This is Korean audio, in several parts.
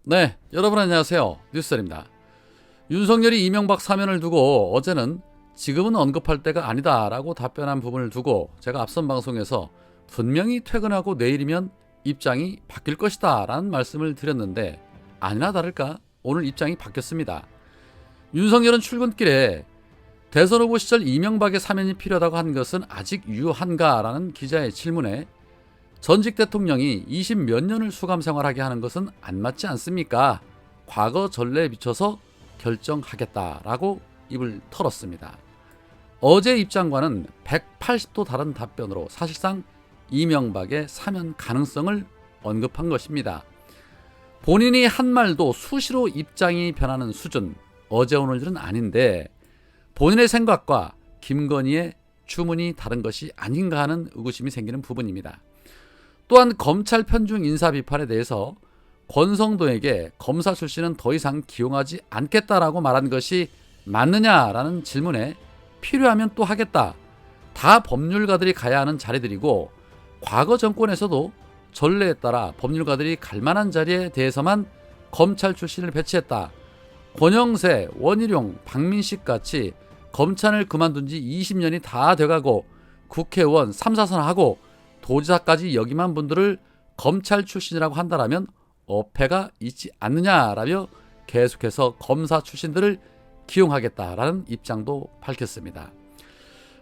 네, 여러분 안녕하세요. 뉴스입니다. 윤석열이 이명박 사면을 두고 어제는 지금은 언급할 때가 아니다라고 답변한 부분을 두고 제가 앞선 방송에서 분명히 퇴근하고 내일이면 입장이 바뀔 것이다 라는 말씀을 드렸는데 아니나 다를까 오늘 입장이 바뀌었습니다. 윤석열은 출근길에 대선 후보 시절 이명박의 사면이 필요하다고 한 것은 아직 유효한가 라는 기자의 질문에 전직 대통령이 20 몇 년을 수감 생활하게 하는 것은 안 맞지 않습니까? 과거 전례에 비춰서 결정하겠다라고 입을 털었습니다. 어제 입장과는 180도 다른 답변으로 사실상 이명박의 사면 가능성을 언급한 것입니다. 본인이 한 말도 수시로 입장이 변하는 수준, 어제 오늘 일은 아닌데 본인의 생각과 김건희의 주문이 다른 것이 아닌가 하는 의구심이 생기는 부분입니다. 또한 검찰 편중 인사 비판에 대해서 권성동에게 검사 출신은 더 이상 기용하지 않겠다라고 말한 것이 맞느냐라는 질문에 필요하면 또 하겠다. 다 법률가들이 가야 하는 자리들이고 과거 정권에서도 전례에 따라 법률가들이 갈 만한 자리에 대해서만 검찰 출신을 배치했다. 권영세, 원희룡, 박민식 같이 검찰을 그만둔 지 20년이 다 돼가고 국회의원 3, 4선 하고 도지사까지 역임한 분들을 검찰 출신이라고 한다라면 어폐가 있지 않느냐라며 계속해서 검사 출신들을 기용하겠다라는 입장도 밝혔습니다.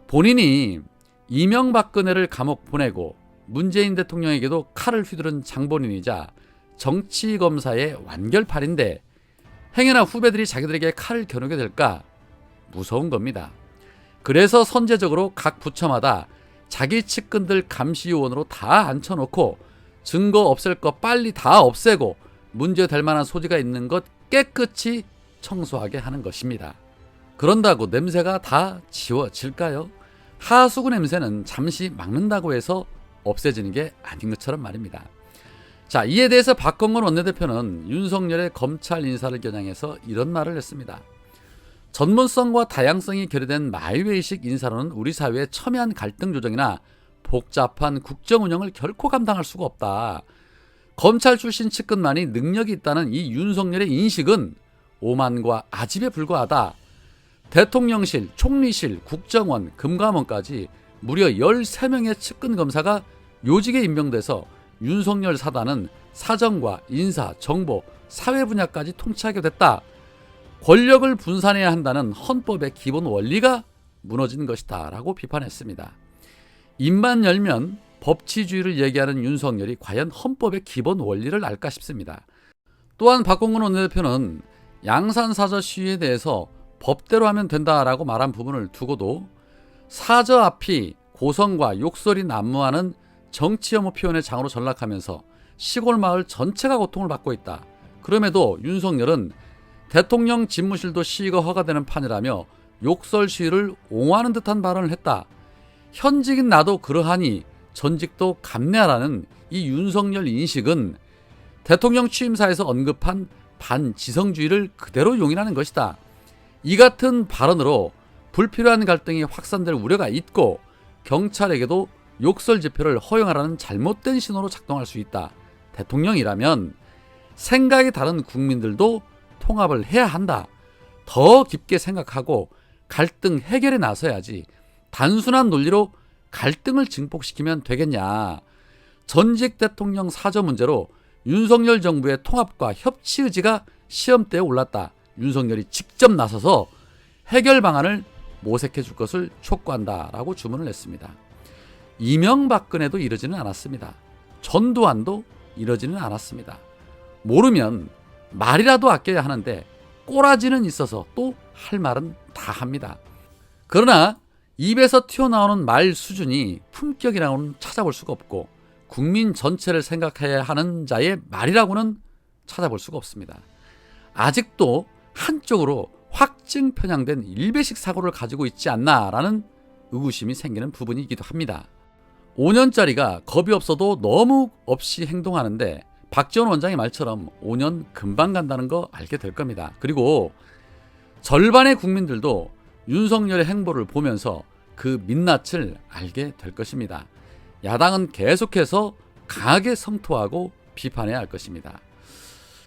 본인이 이명박근혜를 감옥 보내고 문재인 대통령에게도 칼을 휘두른 장본인이자 정치검사의 완결팔인데 행여나 후배들이 자기들에게 칼을 겨누게 될까 무서운 겁니다. 그래서 선제적으로 각 부처마다 자기 측근들 감시요원으로 다 앉혀놓고 증거 없앨 거 빨리 다 없애고 문제될 만한 소지가 있는 것 깨끗이 청소하게 하는 것입니다. 그런다고 냄새가 다 지워질까요? 하수구 냄새는 잠시 막는다고 해서 없애지는 게 아닌 것처럼 말입니다. 자, 이에 대해서 박홍근 원내대표는 윤석열의 검찰 인사를 겨냥해서 이런 말을 했습니다. 전문성과 다양성이 결여된 마이웨이식 인사로는 우리 사회의 첨예한 갈등 조정이나 복잡한 국정 운영을 결코 감당할 수가 없다. 검찰 출신 측근만이 능력이 있다는 이 윤석열의 인식은 오만과 아집에 불과하다. 대통령실, 총리실, 국정원, 금감원까지 무려 13명의 측근 검사가 요직에 임명돼서 윤석열 사단은 사정과 인사, 정보, 사회 분야까지 통치하게 됐다. 권력을 분산해야 한다는 헌법의 기본 원리가 무너진 것이다 라고 비판했습니다. 입만 열면 법치주의를 얘기하는 윤석열이 과연 헌법의 기본 원리를 알까 싶습니다. 또한 박홍근 원내대표는 양산사저 시위에 대해서 법대로 하면 된다라고 말한 부분을 두고도 사저 앞이 고성과 욕설이 난무하는 정치혐오 표현의 장으로 전락하면서 시골 마을 전체가 고통을 받고 있다. 그럼에도 윤석열은 대통령 집무실도 시위가 허가되는 판이라며 욕설 시위를 옹호하는 듯한 발언을 했다. 현직인 나도 그러하니 전직도 감내하라는 이 윤석열 인식은 대통령 취임사에서 언급한 반지성주의를 그대로 용인하는 것이다. 이 같은 발언으로 불필요한 갈등이 확산될 우려가 있고 경찰에게도 욕설 집회를 허용하라는 잘못된 신호로 작동할 수 있다. 대통령이라면 생각이 다른 국민들도 통합을 해야 한다. 더 깊게 생각하고 갈등 해결에 나서야지 단순한 논리로 갈등을 증폭시키면 되겠냐. 전직 대통령 사저 문제로 윤석열 정부의 통합과 협치 의지가 시험대에 올랐다. 윤석열이 직접 나서서 해결 방안을 모색해 줄 것을 촉구한다라고 주문을 했습니다. 이명박근혜도 이러지는 않았습니다. 전두환도 이러지는 않았습니다. 모르면 말이라도 아껴야 하는데 꼬라지는 있어서 또 할 말은 다 합니다. 그러나 입에서 튀어나오는 말 수준이 품격이라고는 찾아볼 수가 없고 국민 전체를 생각해야 하는 자의 말이라고는 찾아볼 수가 없습니다. 아직도 한쪽으로 확증 편향된 일배식 사고를 가지고 있지 않나라는 의구심이 생기는 부분이기도 합니다. 5년짜리가 겁이 없어도 너무 없이 행동하는데 박지원 원장의 말처럼 5년 금방 간다는 거 알게 될 겁니다. 그리고 절반의 국민들도 윤석열의 행보를 보면서 그 민낯을 알게 될 것입니다. 야당은 계속해서 강하게 성토하고 비판해야 할 것입니다.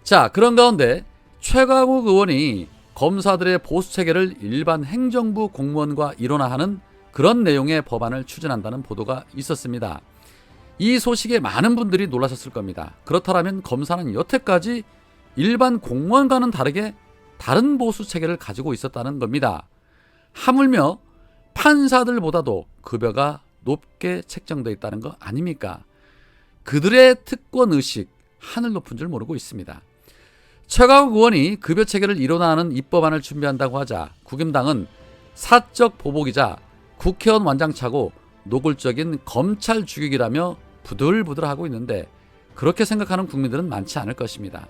자, 그런 가운데 최강욱 의원이 검사들의 보수 체계를 일반 행정부 공무원과 일원화하는 그런 내용의 법안을 추진한다는 보도가 있었습니다. 이 소식에 많은 분들이 놀라셨을 겁니다. 그렇다면 검사는 여태까지 일반 공무원과는 다르게 다른 보수 체계를 가지고 있었다는 겁니다. 하물며 판사들보다도 급여가 높게 책정되어 있다는 거 아닙니까? 그들의 특권의식 하늘 높은 줄 모르고 있습니다. 최강욱 의원이 급여 체계를 일원화하는 입법안을 준비한다고 하자 국힘당은 사적 보복이자 국회의원 완장차고 노골적인 검찰 죽이기라며 부들부들하고 있는데 그렇게 생각하는 국민들은 많지 않을 것입니다.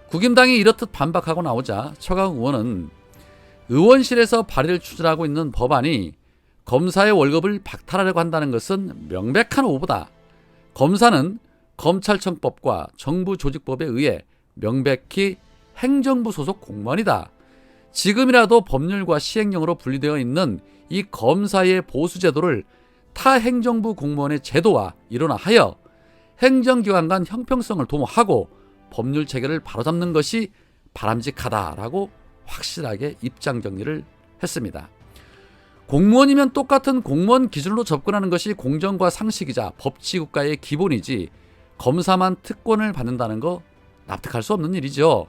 국힘당이 이렇듯 반박하고 나오자 최강욱 의원은 의원실에서 발의를 추진하고 있는 법안이 검사의 월급을 박탈하려고 한다는 것은 명백한 오보다. 검사는 검찰청법과 정부조직법에 의해 명백히 행정부 소속 공무원이다. 지금이라도 법률과 시행령으로 분리되어 있는 이 검사의 보수제도를 타 행정부 공무원의 제도와 일원화하여 행정기관 간 형평성을 도모하고 법률 체계를 바로잡는 것이 바람직하다라고 확실하게 입장 정리를 했습니다. 공무원이면 똑같은 공무원 기준으로 접근하는 것이 공정과 상식이자 법치국가의 기본이지 검사만 특권을 받는다는 거 납득할 수 없는 일이죠.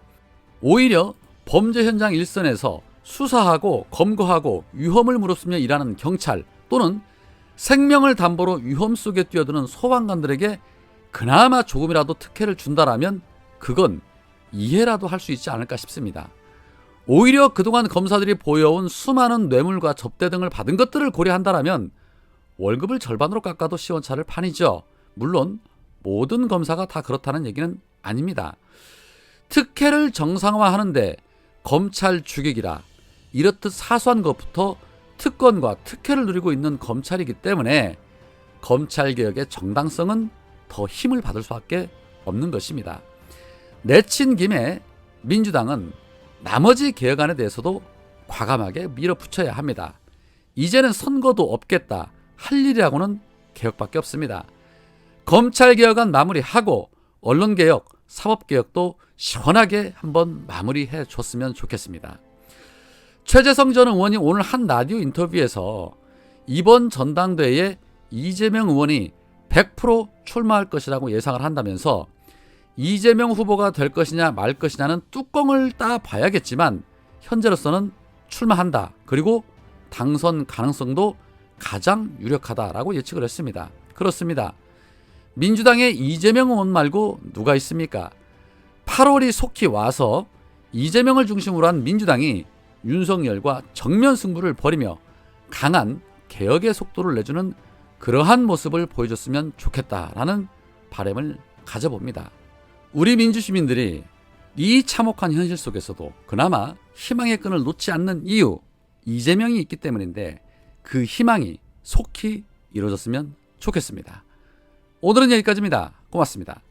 오히려 범죄 현장 일선에서 수사하고 검거하고 위험을 무릅쓰며 일하는 경찰 또는 생명을 담보로 위험 속에 뛰어드는 소방관들에게 그나마 조금이라도 특혜를 준다라면 그건 이해라도 할 수 있지 않을까 싶습니다. 오히려 그동안 검사들이 보여온 수많은 뇌물과 접대 등을 받은 것들을 고려한다라면 월급을 절반으로 깎아도 시원찮을 판이죠. 물론 모든 검사가 다 그렇다는 얘기는 아닙니다. 특혜를 정상화하는데 검찰 주객이라 이렇듯 사소한 것부터 특권과 특혜를 누리고 있는 검찰이기 때문에 검찰개혁의 정당성은 더 힘을 받을 수밖에 없는 것입니다. 내친 김에 민주당은 나머지 개혁안에 대해서도 과감하게 밀어붙여야 합니다. 이제는 선거도 없겠다. 할 일이라고는 개혁밖에 없습니다. 검찰개혁안 마무리하고 언론개혁, 사법개혁도 시원하게 한번 마무리해 줬으면 좋겠습니다. 최재성 전 의원이 오늘 한 라디오 인터뷰에서 이번 전당대회에 이재명 의원이 100% 출마할 것이라고 예상을 한다면서 이재명 후보가 될 것이냐 말 것이냐는 뚜껑을 따 봐야겠지만 현재로서는 출마한다. 그리고 당선 가능성도 가장 유력하다라고 예측을 했습니다. 그렇습니다. 민주당에 이재명 의원 말고 누가 있습니까? 8월이 속히 와서 이재명을 중심으로 한 민주당이 윤석열과 정면 승부를 벌이며 강한 개혁의 속도를 내주는 그러한 모습을 보여줬으면 좋겠다라는 바람을 가져봅니다. 우리 민주시민들이 이 참혹한 현실 속에서도 그나마 희망의 끈을 놓지 않는 이유, 이재명이 있기 때문인데 그 희망이 속히 이루어졌으면 좋겠습니다. 오늘은 여기까지입니다. 고맙습니다.